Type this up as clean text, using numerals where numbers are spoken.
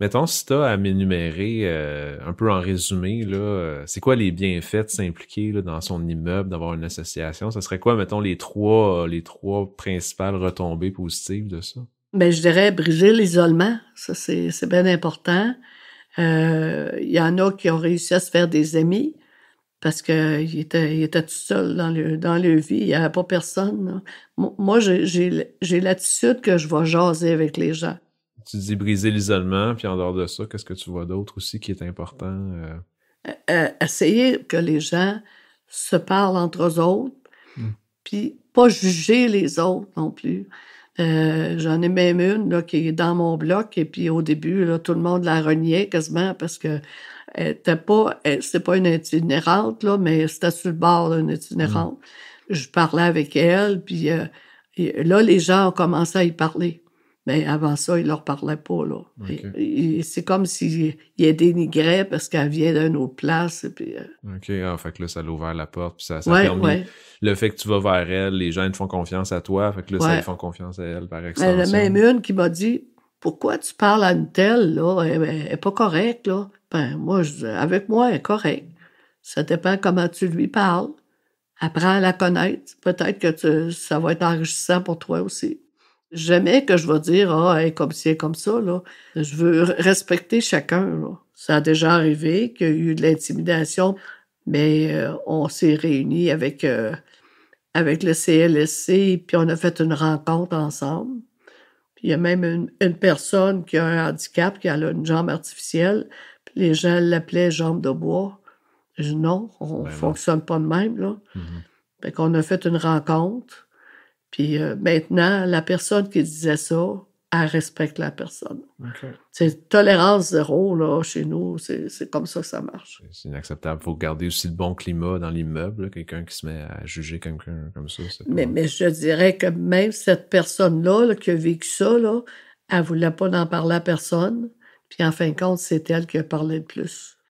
Mettons, si tu as à m'énumérer un peu en résumé, là, c'est quoi les bienfaits de s'impliquer là, dans son immeuble, d'avoir une association? Ça serait quoi, mettons, les trois principales retombées positives de ça? Ben, je dirais briser l'isolement. Ça, c'est bien important. Il y en a qui ont réussi à se faire des amis parce qu'ils étaient tout seuls dans leur vie. Il n'y avait pas personne, là. Moi, j'ai l'attitude que je vais jaser avec les gens. Tu dis briser l'isolement, puis en dehors de ça, qu'est-ce que tu vois d'autre aussi qui est important? Essayer que les gens se parlent entre eux autres, Hmm. puis pas juger les autres non plus. J'en ai même une là, qui est dans mon bloc, et puis au début, là, tout le monde la reniait quasiment parce que c'était pas une itinérante, là, mais c'était sur le bord d'une Hmm. itinérante. Je parlais avec elle, puis et là, les gens ont commencé à y parler. Mais avant ça, ils leur parlaient pas, là. OK. C'est comme s'ils ils dénigraient parce qu'elle vient d'une autre place, et puis... OK. Ah, fait que là, ça l'a ouvert la porte, puis ça a ouais, permis ouais, le fait que tu vas vers elle, les gens ils te font confiance à toi, fait que là, ça ils ouais. font confiance à elle par Elle a même extension. une qui m'a dit, pourquoi tu parles à une telle, là? Elle est pas correcte, là. Ben, moi, avec moi, elle est correcte. Ça dépend comment tu lui parles. Apprends à la connaître. Peut-être que ça va être enrichissant pour toi aussi. Jamais que je vais dire, ah, elle est comme ci, elle est comme ça, là. Je veux respecter chacun, là. Ça a déjà arrivé qu'il y a eu de l'intimidation, mais on s'est réunis avec le CLSC, puis on a fait une rencontre ensemble. Puis il y a même une personne qui a un handicap, qui a une jambe artificielle, puis les gens l'appelaient jambe de bois. Je dis non, on Ben non. fonctionne pas de même, là. Mhm. Fait qu'on a fait une rencontre, puis maintenant, la personne qui disait ça, elle respecte la personne. OK. C'est tolérance zéro, là, chez nous, c'est comme ça que ça marche. C'est inacceptable. Faut garder aussi le bon climat dans l'immeuble, là. Quelqu'un qui se met à juger quelqu'un comme ça, c'est Mais, pas... mais je dirais que même cette personne-là, là, qui a vécu ça, là, elle voulait pas en parler à personne, puis en fin de compte, c'est elle qui a parlé le plus.